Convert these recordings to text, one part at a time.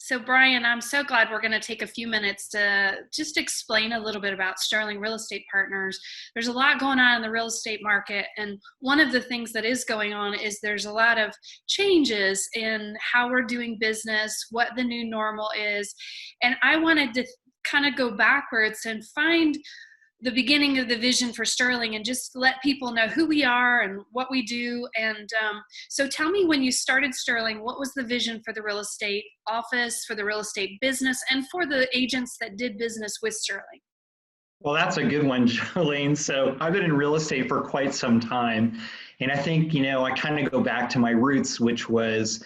So Brian, I'm so glad we're going to take a few minutes to just explain a little bit about Sterling Real Estate Partners. There's a lot going on in the real estate market, and one of the things that is going on is there's a lot of changes in how we're doing business, what the new normal is, and I wanted to kind of go backwards and find the beginning of the vision for Sterling and just let people know who we are and what we do. And so tell me, when you started Sterling, what was the vision for the real estate office, for the real estate business, and for the agents that did business with Sterling? Well, that's a good one, Jolene. So I've been in real estate for quite some time. And I think, I kind of go back to my roots, which was,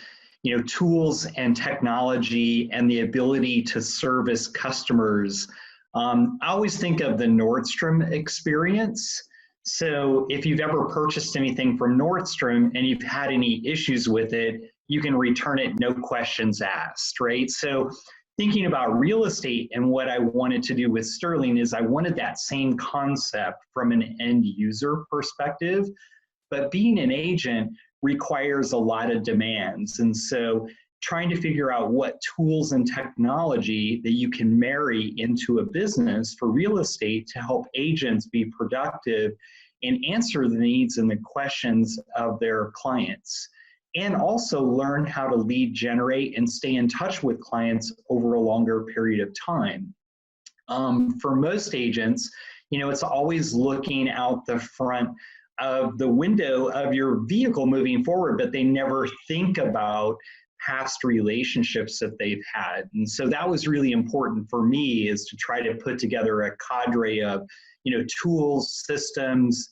tools and technology and the ability to service customers. I always think of the Nordstrom experience. So if you've ever purchased anything from Nordstrom and you've had any issues with it, you can return it, no questions asked, right? So thinking about real estate and what I wanted to do with Sterling is I wanted that same concept from an end user perspective, but being an agent requires a lot of demands. And so trying to figure out what tools and technology that you can marry into a business for real estate to help agents be productive and answer the needs and the questions of their clients. And also learn how to lead generate and stay in touch with clients over a longer period of time. For most agents, it's always looking out the front of the window of your vehicle moving forward, but they never think about past relationships that they've had. And so that was really important for me, is to try to put together a cadre of, tools, systems,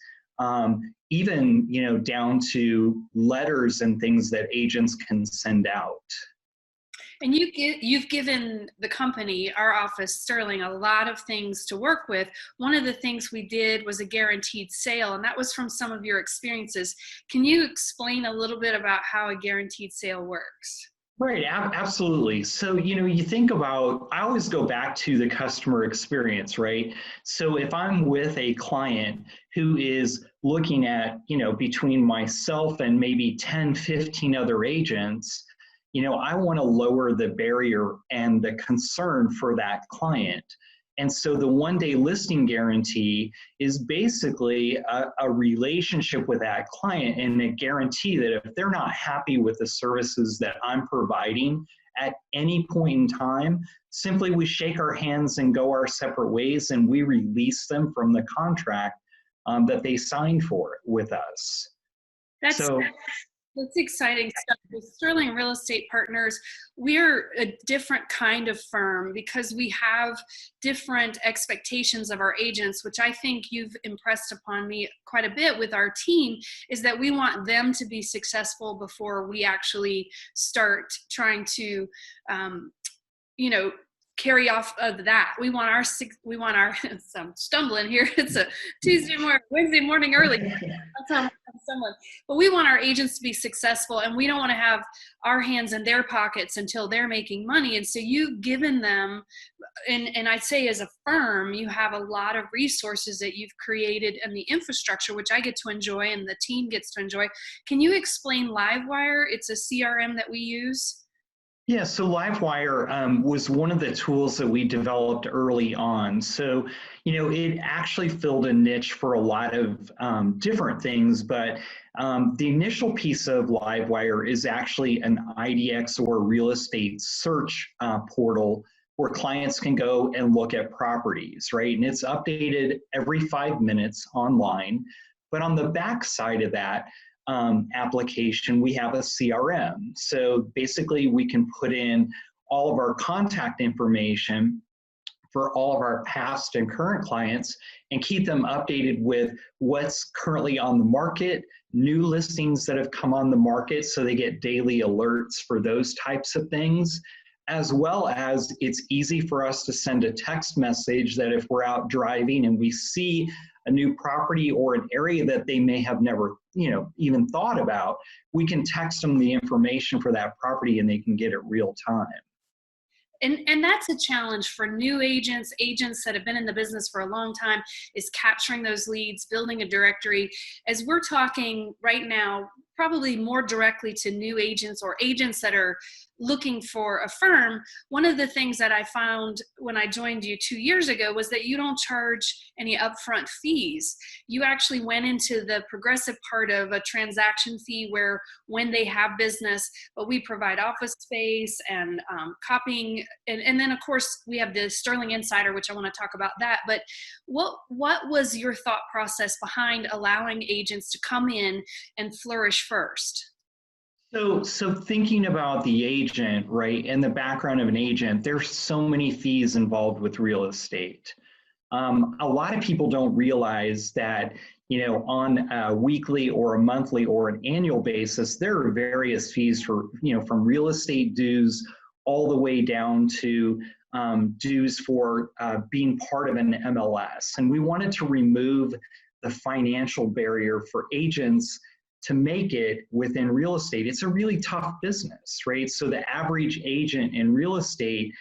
even, down to letters and things that agents can send out. And you've given the company, our office, Sterling, a lot of things to work with. One of the things we did was a guaranteed sale, and that was from some of your experiences. Can you explain a little bit about how a guaranteed sale works? Right, absolutely. So, you think about, I always go back to the customer experience, right? So if I'm with a client who is looking at, between myself and maybe 10, 15 other agents, I want to lower the barrier and the concern for that client. And so the one-day listing guarantee is basically a relationship with that client, and a guarantee that if they're not happy with the services that I'm providing at any point in time, simply we shake our hands and go our separate ways, and we release them from the contract that they signed for with us. That's exciting stuff. With Sterling Real Estate Partners, we're a different kind of firm because we have different expectations of our agents, which I think you've impressed upon me quite a bit with our team, is that we want them to be successful before we actually start trying to, carry off of that. We want our, so I'm stumbling here. It's a Wednesday morning early. That's how I'm stumbling. But we want our agents to be successful, and we don't want to have our hands in their pockets until they're making money. And so you've given them, and I'd say as a firm, you have a lot of resources that you've created and the infrastructure, which I get to enjoy and the team gets to enjoy. Can you explain Livewire? It's a CRM that we use. Yeah, so Livewire was one of the tools that we developed early on. So, it actually filled a niche for a lot of different things, but the initial piece of Livewire is actually an IDX or real estate search portal where clients can go and look at properties, right? And it's updated every 5 minutes online. But on the back side of that, application, we have a CRM. So basically we can put in all of our contact information for all of our past and current clients and keep them updated with what's currently on the market, new listings that have come on the market, so they get daily alerts for those types of things, as well as it's easy for us to send a text message that if we're out driving and we see a new property or an area that they may have never, even thought about, we can text them the information for that property and they can get it real time. And that's a challenge for new agents that have been in the business for a long time, is capturing those leads, building a directory. As we're talking right now, probably more directly to new agents or agents that are looking for a firm. One of the things that I found when I joined you 2 years ago was that you don't charge any upfront fees. You actually went into the progressive part of a transaction fee where when they have business, but we provide office space and copying. And then of course we have the Sterling Insider, which I want to talk about that. But what was your thought process behind allowing agents to come in and flourish first? So thinking about the agent, right, and the background of an agent, there's so many fees involved with real estate. A lot of people don't realize that, on a weekly or a monthly or an annual basis, there are various fees for, from real estate dues all the way down to dues for being part of an MLS. And we wanted to remove the financial barrier for agents to make it within real estate. It's a really tough business, right? So the average agent in real estate,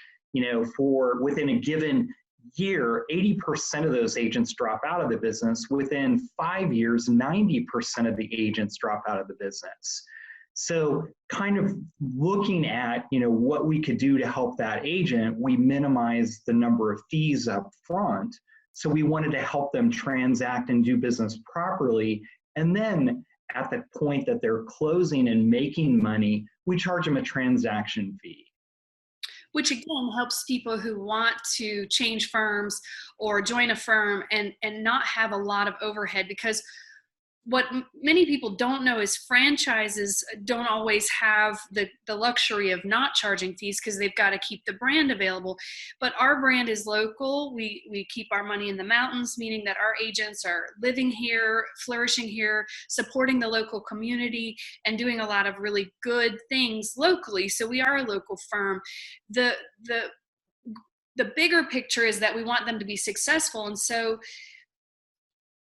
for within a given year, 80% of those agents drop out of the business. Within 5 years, 90% of the agents drop out of the business. So kind of looking at, what we could do to help that agent, we minimize the number of fees up front. So we wanted to help them transact and do business properly. And then at the point that they're closing and making money, we charge them a transaction fee. Which again helps people who want to change firms or join a firm and not have a lot of overhead, because what many people don't know is franchises don't always have the luxury of not charging fees because they've got to keep the brand available. But our brand is local. We keep our money in the mountains, meaning that our agents are living here, flourishing here, supporting the local community, and doing a lot of really good things locally. So we are a local firm. The bigger picture is that we want them to be successful. And so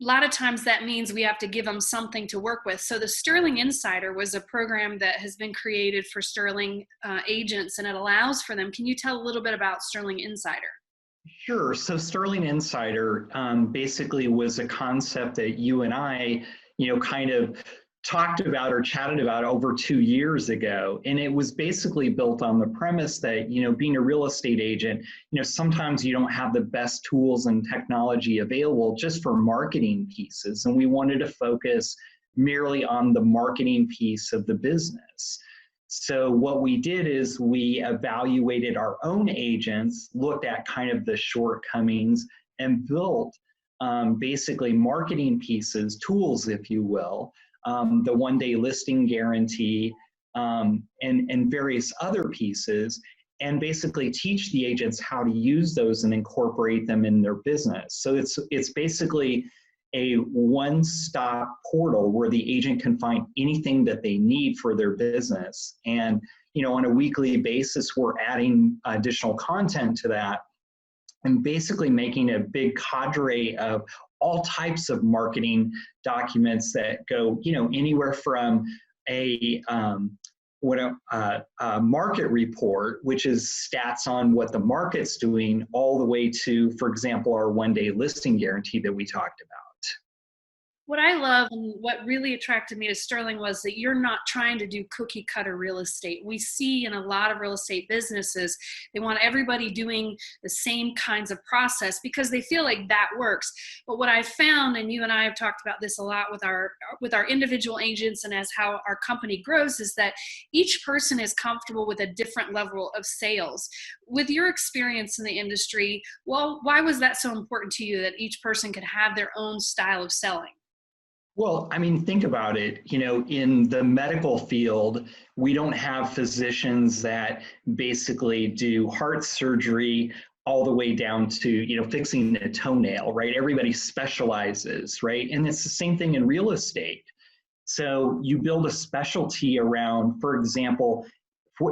a lot of times that means we have to give them something to work with. So the Sterling Insider was a program that has been created for Sterling agents, and it allows for them. Can you tell a little bit about Sterling Insider? Sure. So Sterling Insider basically was a concept that you and I, kind of talked about or chatted about over 2 years ago. And it was basically built on the premise that, being a real estate agent, sometimes you don't have the best tools and technology available just for marketing pieces. And we wanted to focus merely on the marketing piece of the business. So what we did is we evaluated our own agents, looked at kind of the shortcomings, and built basically marketing pieces, tools, if you will, the one-day listing guarantee, and various other pieces, and basically teach the agents how to use those and incorporate them in their business. So it's basically a one-stop portal where the agent can find anything that they need for their business. And on a weekly basis, we're adding additional content to that and basically making a big cadre of all types of marketing documents that go, anywhere from a market report, which is stats on what the market's doing, all the way to, for example, our one-day listing guarantee that we talked about. What I love and what really attracted me to Sterling was that you're not trying to do cookie cutter real estate. We see in a lot of real estate businesses, they want everybody doing the same kinds of process because they feel like that works. But what I found, and you and I have talked about this a lot with our individual agents and as how our company grows, is that each person is comfortable with a different level of sales. With your experience in the industry, well, why was that so important to you that each person could have their own style of selling? Well, I mean, think about it. In the medical field, we don't have physicians that basically do heart surgery all the way down to, fixing a toenail, right? Everybody specializes, right? And it's the same thing in real estate. So you build a specialty around, for example,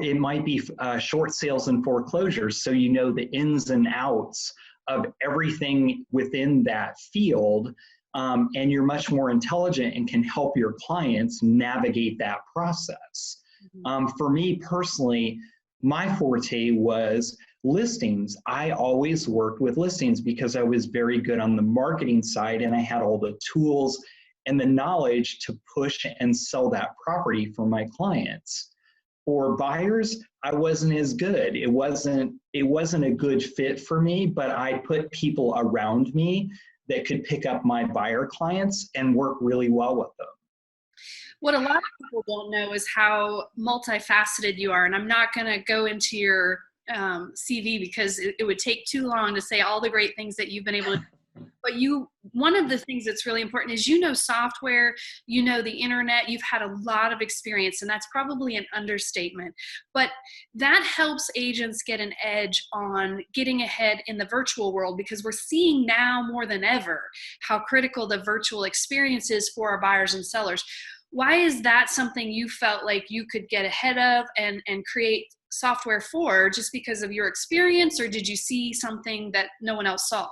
it might be short sales and foreclosures. So the ins and outs of everything within that field. And you're much more intelligent and can help your clients navigate that process. For me personally, my forte was listings. I always worked with listings because I was very good on the marketing side and I had all the tools and the knowledge to push and sell that property for my clients. For buyers, I wasn't as good. It wasn't a good fit for me, but I put people around me that could pick up my buyer clients and work really well with them. What a lot of people don't know is how multifaceted you are. And I'm not going to go into your CV because it would take too long to say all the great things that you've been able to do. But one of the things that's really important is software, the internet, you've had a lot of experience, and that's probably an understatement. But that helps agents get an edge on getting ahead in the virtual world, because we're seeing now more than ever how critical the virtual experience is for our buyers and sellers. Why is that something you felt like you could get ahead of and create software for, just because of your experience, or did you see something that no one else saw?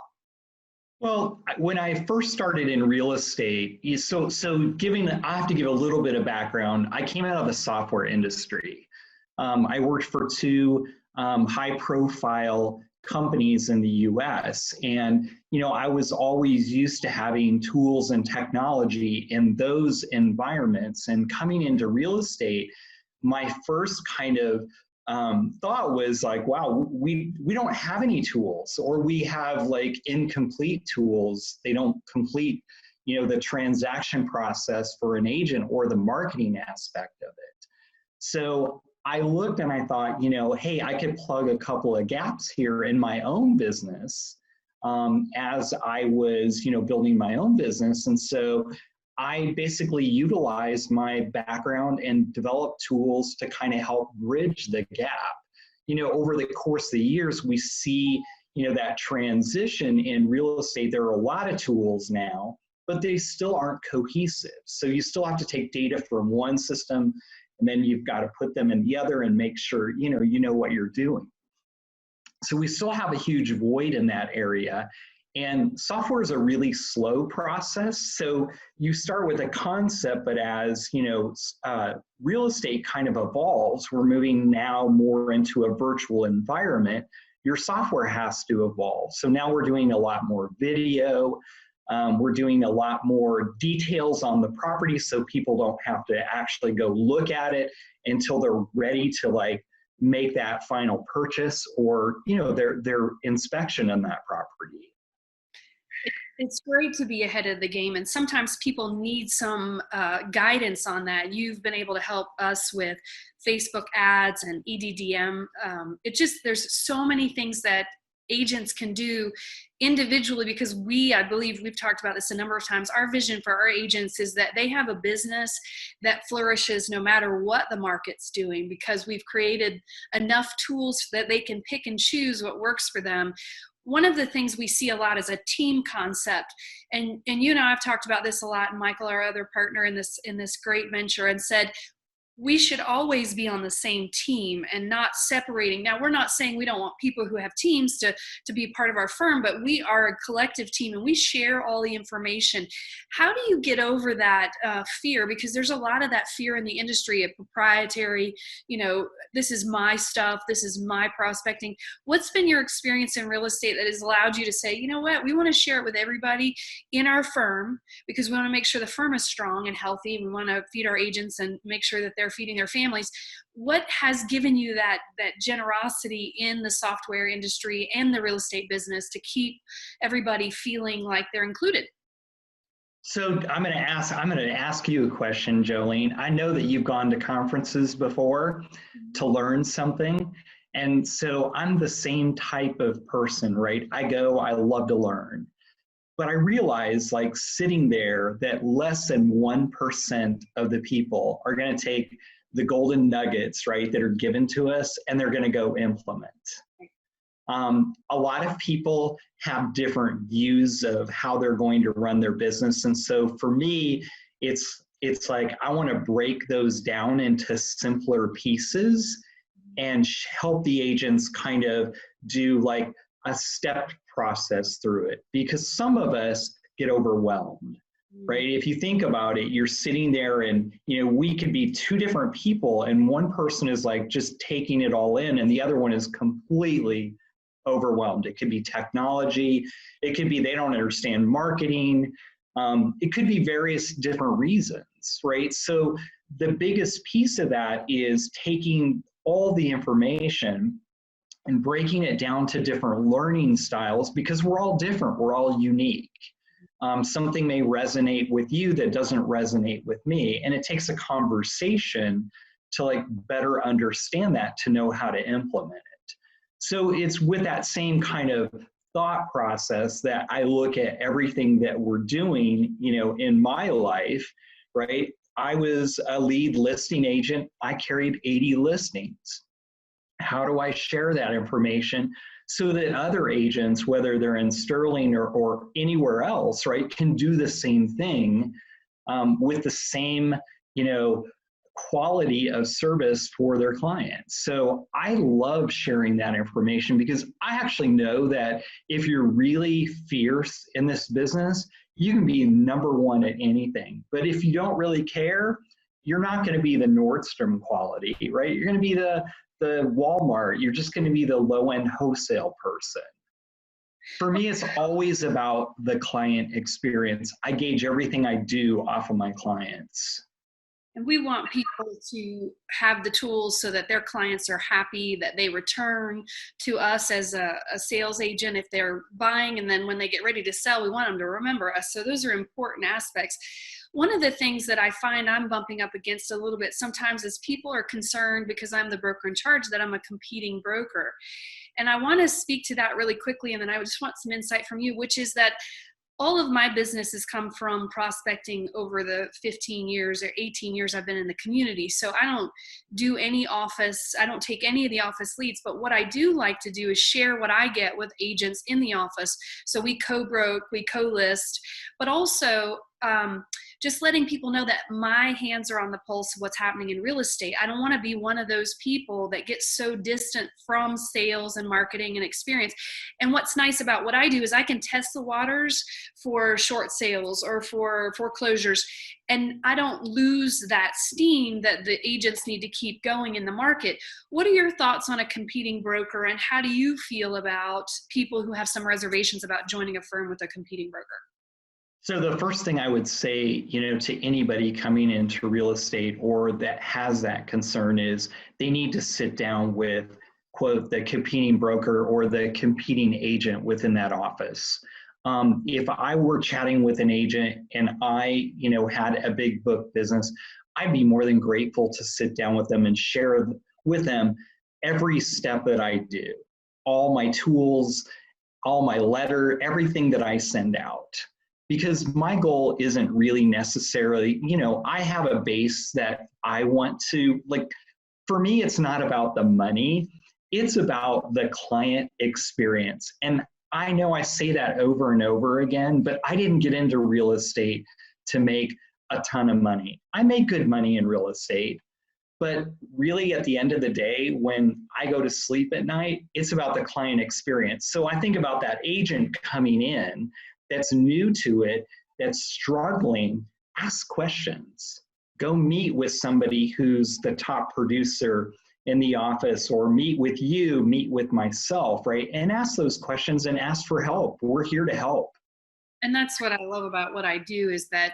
Well, when I first started in real estate, I have to give a little bit of background. I came out of the software industry. I worked for two high-profile companies in the U.S. And, I was always used to having tools and technology in those environments. And coming into real estate, my first kind of thought was like, wow, we don't have any tools, or we have like incomplete tools. They don't complete, the transaction process for an agent or the marketing aspect of it. So I looked and I thought, hey, I could plug a couple of gaps here in my own business as I was, building my own business. And so I basically utilized my background and developed tools to kind of help bridge the gap. Over the course of the years, we see, that transition in real estate. There are a lot of tools now, but they still aren't cohesive. So you still have to take data from one system, and then you've got to put them in the other and make sure, you know what you're doing. So we still have a huge void in that area. And software is a really slow process. So you start with a concept, but as real estate kind of evolves, we're moving now more into a virtual environment. Your software has to evolve. So now we're doing a lot more video. We're doing a lot more details on the property, so people don't have to actually go look at it until they're ready to make that final purchase or their inspection on that property. It's great to be ahead of the game, and sometimes people need some guidance on that. You've been able to help us with Facebook ads and EDDM. There's so many things that agents can do individually, because I believe we've talked about this a number of times. Our vision for our agents is that they have a business that flourishes no matter what the market's doing, because we've created enough tools that they can pick and choose what works for them. One of the things we see a lot is a team concept. And I've talked about this a lot, and Michael, our other partner in this great venture, and said, we should always be on the same team and not separating. Now, we're not saying we don't want people who have teams to be part of our firm, but we are a collective team and we share all the information. How do you get over that fear? Because there's a lot of that fear in the industry of proprietary, this is my stuff, this is my prospecting. What's been your experience in real estate that has allowed you to say, you know what, we want to share it with everybody in our firm, because we want to make sure the firm is strong and healthy. We want to feed our agents and make sure that they're feeding their families. What has given you that generosity in the software industry and the real estate business to keep everybody feeling like they're included? So I'm going to ask you a question, Jolene. I know that you've gone to conferences before to learn something. And so I'm the same type of person, right? I love to learn. But I realize, sitting there, that less than 1% of the people are going to take the golden nuggets, right, that are given to us, and they're going to go implement. A lot of people have different views of how they're going to run their business. And so for me, it's like I want to break those down into simpler pieces and help the agents kind of do a stepped process through it, because some of us get overwhelmed, right? If you think about it, you're sitting there and, we could be two different people, and one person is just taking it all in, and the other one is completely overwhelmed. It could be technology. It could be they don't understand marketing. It could be various different reasons, right? So the biggest piece of that is taking all the information and breaking it down to different learning styles, because we're all different, we're all unique. Something may resonate with you that doesn't resonate with me, and it takes a conversation to like better understand that, to know how to implement it. So it's with that same kind of thought process that I look at everything that we're doing, in my life, right? I was a lead listing agent. I carried 80 listings. How do I share that information so that other agents, whether they're in Sterling or anywhere else, right, can do the same thing with the same, quality of service for their clients. So I love sharing that information, because I actually know that if you're really fierce in this business, you can be number one at anything. But if you don't really care, you're not going to be the Nordstrom quality, right? You're going to be the Walmart. You're just going to be the low-end wholesale person. For me, it's always about the client experience. I gauge everything I do off of my clients. And we want people to have the tools so that their clients are happy, that they return to us as a sales agent if they're buying, and then when they get ready to sell, we want them to remember us. So those are important aspects. One of the things that I find I'm bumping up against a little bit sometimes is people are concerned, because I'm the broker in charge, that I'm a competing broker. And I want to speak to that really quickly, and then I just want some insight from you, which is that all of my business has come from prospecting over the 15 years or 18 years I've been in the community. So I don't do any office, I don't take any of the office leads, but what I do like to do is share what I get with agents in the office. So we co-broke, we co-list, but also just letting people know that my hands are on the pulse of what's happening in real estate. I don't want to be one of those people that gets so distant from sales and marketing and experience. And what's nice about what I do is I can test the waters for short sales or for foreclosures, and I don't lose that steam that the agents need to keep going in the market. What are your thoughts on a competing broker, and how do you feel about people who have some reservations about joining a firm with a competing broker? So the first thing I would say, to anybody coming into real estate or that has that concern is they need to sit down with, quote, the competing broker or the competing agent within that office. If I were chatting with an agent and I, had a big book business, I'd be more than grateful to sit down with them and share with them every step that I do, all my tools, all my letter, everything that I send out. Because my goal isn't really necessarily, I have a base that I want to, like, for me, it's not about the money, it's about the client experience. And I know I say that over and over again, but I didn't get into real estate to make a ton of money. I make good money in real estate, but really at the end of the day, when I go to sleep at night, it's about the client experience. So I think about that agent coming in that's new to it, that's struggling. Ask questions. Go meet with somebody who's the top producer in the office, or meet with you, meet with myself, right? And ask those questions and ask for help. We're here to help. And that's what I love about what I do, is that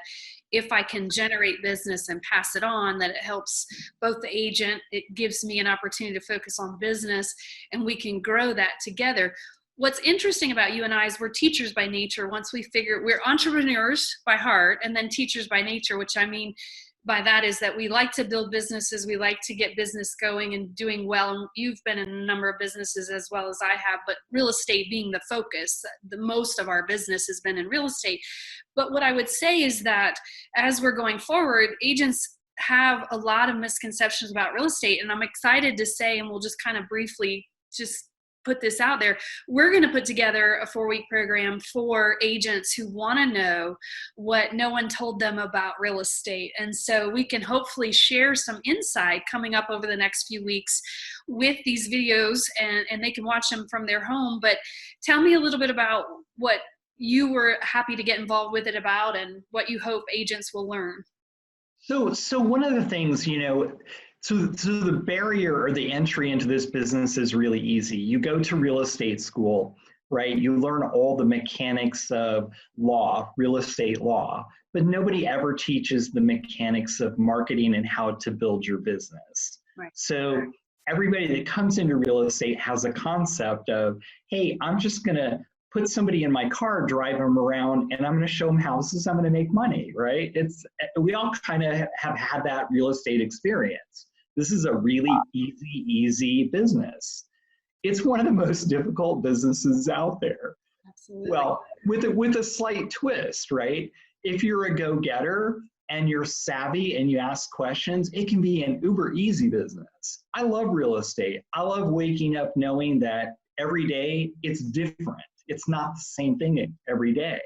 if I can generate business and pass it on, that it helps both the agent, it gives me an opportunity to focus on business, and we can grow that together. What's interesting about you and I is we're teachers by nature. Once we figure, we're entrepreneurs by heart and then teachers by nature, which I mean by that is that we like to build businesses. We like to get business going and doing well. And you've been in a number of businesses as well as I have, but real estate being the focus, the most of our business has been in real estate. But what I would say is that as we're going forward, agents have a lot of misconceptions about real estate. And I'm excited to say, and we'll just kind of briefly just put this out there, we're going to put together a 4-week program for agents who want to know what no one told them about real estate. And so we can hopefully share some insight coming up over the next few weeks with these videos, and they can watch them from their home. But tell me a little bit about what you were happy to get involved with it about, and what you hope agents will learn. So one of the things, so the barrier or the entry into this business is really easy. You go to real estate school, right? You learn all the mechanics of law, real estate law, but nobody ever teaches the mechanics of marketing and how to build your business. Right. So everybody that comes into real estate has a concept of, hey, I'm just going to put somebody in my car, drive them around, and I'm going to show them houses. I'm going to make money, right? We all kind of have had that real estate experience. This is a really easy business. It's one of the most difficult businesses out there. Absolutely. Well, with a slight twist, right? If you're a go-getter and you're savvy and you ask questions, it can be an uber easy business. I love real estate. I love waking up knowing that every day it's different. It's not the same thing every day.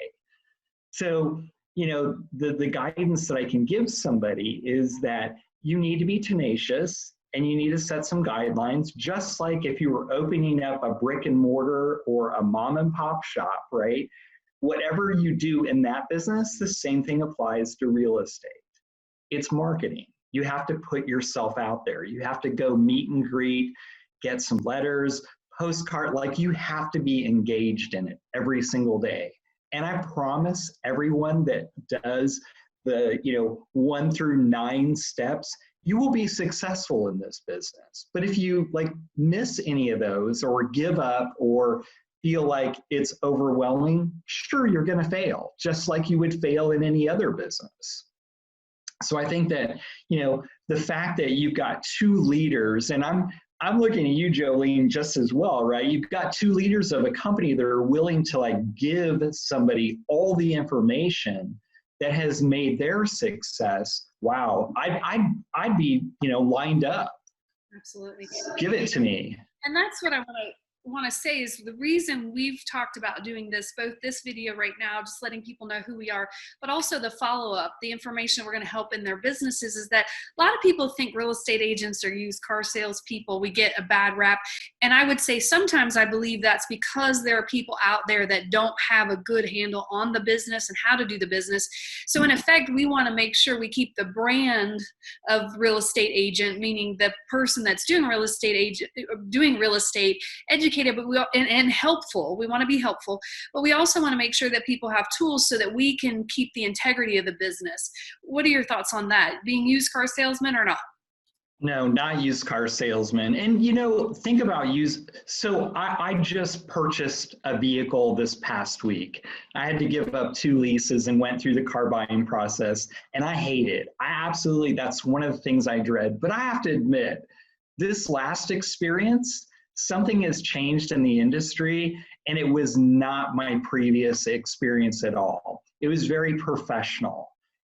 So, the guidance that I can give somebody is that you need to be tenacious and you need to set some guidelines, just like if you were opening up a brick and mortar or a mom and pop shop, right? Whatever you do in that business, the same thing applies to real estate. It's marketing. You have to put yourself out there. You have to go meet and greet, get some letters, postcard, like you have to be engaged in it every single day. And I promise everyone that does the 1 through 9 steps, you will be successful in this business. But if you miss any of those or give up or feel like it's overwhelming, sure, you're going to fail, just like you would fail in any other business. So I think that, the fact that you've got 2 leaders, and I'm looking at you, Jolene, just as well, right? You've got 2 leaders of a company that are willing to give somebody all the information that has made their success. Wow, I'd be lined up. Absolutely. Give it to me. And that's what I want to say is the reason we've talked about doing this, both this video right now, just letting people know who we are, but also the follow-up, the information we're going to help in their businesses, is that a lot of people think real estate agents are used car salespeople. We get a bad rap. And I would say sometimes I believe that's because there are people out there that don't have a good handle on the business and how to do the business. So in effect, we want to make sure we keep the brand of real estate agent, meaning the person that's doing real estate educated, but and helpful. We want to be helpful, but we also want to make sure that people have tools so that we can keep the integrity of the business. What are your thoughts on that? Being used car salesman or not? No, not used car salesman. And think about so I just purchased a vehicle this past week. I had to give up 2 leases and went through the car buying process, and I hate it. That's one of the things I dread. But I have to admit, this last experience, something has changed in the industry, and it was not my previous experience at all. It was very professional.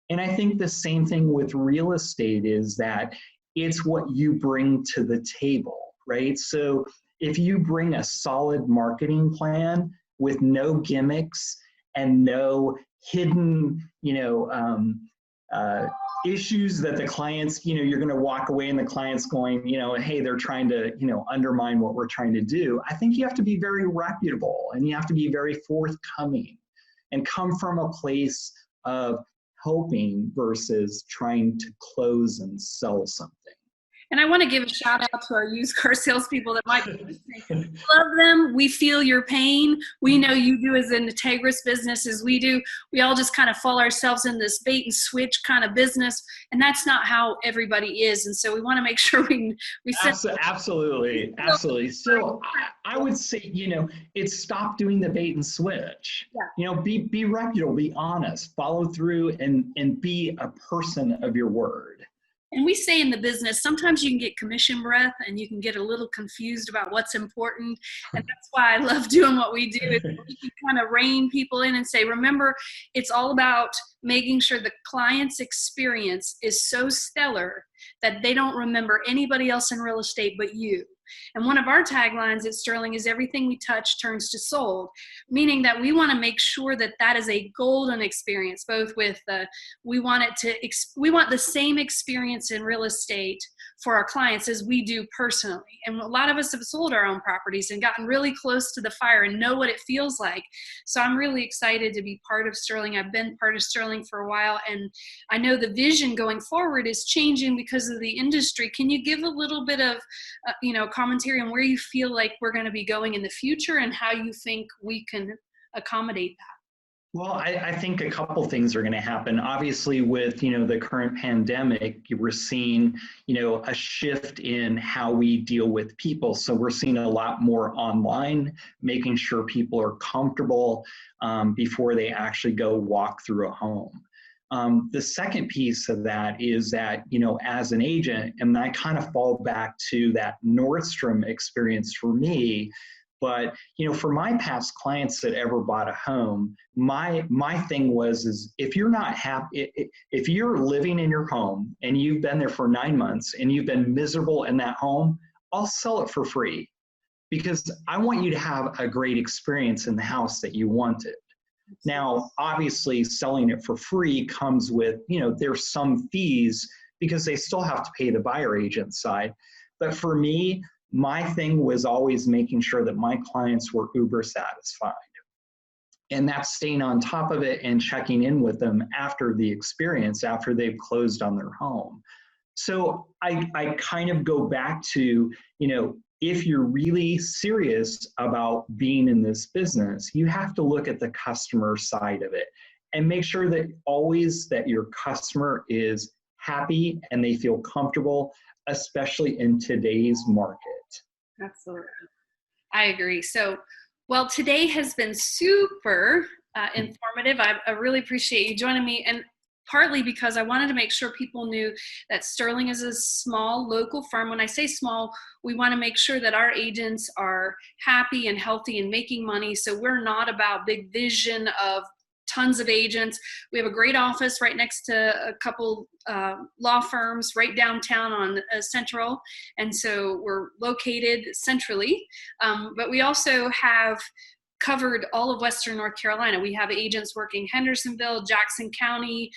And I think the same thing with real estate is that it's what you bring to the table, right? So if you bring a solid marketing plan with no gimmicks and no hidden, issues that the clients, you're going to walk away and the client's going, hey, they're trying to, undermine what we're trying to do. I think you have to be very reputable and you have to be very forthcoming and come from a place of helping versus trying to close and sell something. And I want to give a shout out to our used car salespeople that might be listening. Love them. We feel your pain. We know you do as an integrous business as we do. We all just kind of fall ourselves in this bait and switch kind of business, and that's not how everybody is. And so we want to make sure we absolutely. So I would say, it's stop doing the bait and switch. Yeah. Be reputable, be honest, follow through, and be a person of your word. And we say in the business, sometimes you can get commission breath and you can get a little confused about what's important. And that's why I love doing what we do. Is we can kind of rein people in and say, remember, it's all about making sure the client's experience is so stellar that they don't remember anybody else in real estate but you. And one of our taglines at Sterling is everything we touch turns to sold, meaning that we want to make sure that that is a golden experience, both with we want the same experience in real estate for our clients as we do personally. And a lot of us have sold our own properties and gotten really close to the fire and know what it feels like. So I'm really excited to be part of Sterling. I've been part of Sterling for a while, and I know the vision going forward is changing because of the industry. Can you give a little bit of, commentary on where you feel like we're going to be going in the future and how you think we can accommodate that. Well, I think a couple things are going to happen. Obviously, with the current pandemic, we're seeing a shift in how we deal with people. So we're seeing a lot more online, making sure people are comfortable before they actually go walk through a home. The second piece of that is that as an agent, and I kind of fall back to that Nordstrom experience for me. But for my past clients that ever bought a home, my thing is if you're not happy, if you're living in your home and you've been there for 9 months and you've been miserable in that home, I'll sell it for free because I want you to have a great experience in the house that you wanted. Now, obviously, selling it for free comes with there's some fees because they still have to pay the buyer agent side. But for me, my thing was always making sure that my clients were uber satisfied. And that's staying on top of it and checking in with them after the experience, after they've closed on their home. So I kind of go back to, if you're really serious about being in this business, you have to look at the customer side of it and make sure that always that your customer is happy and they feel comfortable, especially in today's market. Absolutely. I agree. So, well, today has been super informative. I really appreciate you joining me, and partly because I wanted to make sure people knew that Sterling is a small local firm. When I say small, we want to make sure that our agents are happy and healthy and making money. So we're not about big vision of tons of agents. We have a great office right next to a couple law firms right downtown on Central. And so we're located centrally, but we also have covered all of Western North Carolina. We have agents working Hendersonville, Jackson County,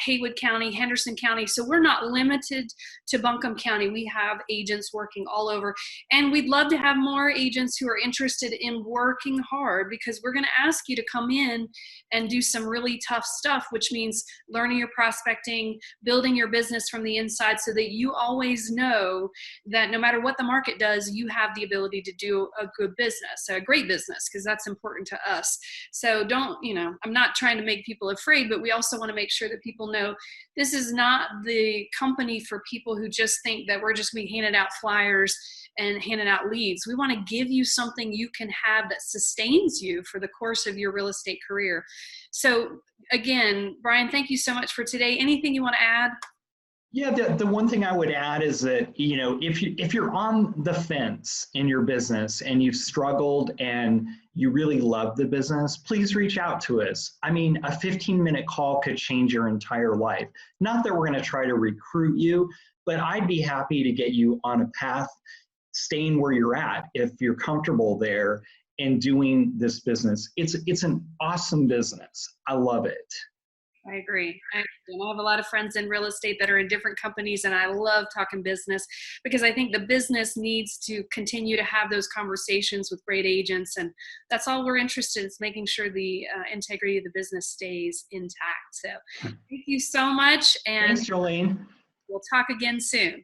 Haywood County, Henderson County. So we're not limited to Buncombe County. We have agents working all over. And we'd love to have more agents who are interested in working hard, because we're going to ask you to come in and do some really tough stuff, which means learning your prospecting, building your business from the inside so that you always know that no matter what the market does, you have the ability to do a good business, a great business, because that's important to us. So I'm not trying to make people afraid, but we also want to make sure that people know this is not the company for people who just think that we're just going to be handing out flyers and handing out leads. We want to give you something you can have that sustains you for the course of your real estate career. So again, Brian, thank you so much for today. Anything you want to add? Yeah, the one thing I would add is that, if you're on the fence in your business and you've struggled and you really love the business, please reach out to us. I mean, a 15-minute call could change your entire life. Not that we're going to try to recruit you, but I'd be happy to get you on a path, staying where you're at if you're comfortable there and doing this business. It's an awesome business. I love it. I agree. I have a lot of friends in real estate that are in different companies, and I love talking business because I think the business needs to continue to have those conversations with great agents, and that's all we're interested in, is making sure the integrity of the business stays intact. So thank you so much, and thanks, Jolene. we'll talk again soon.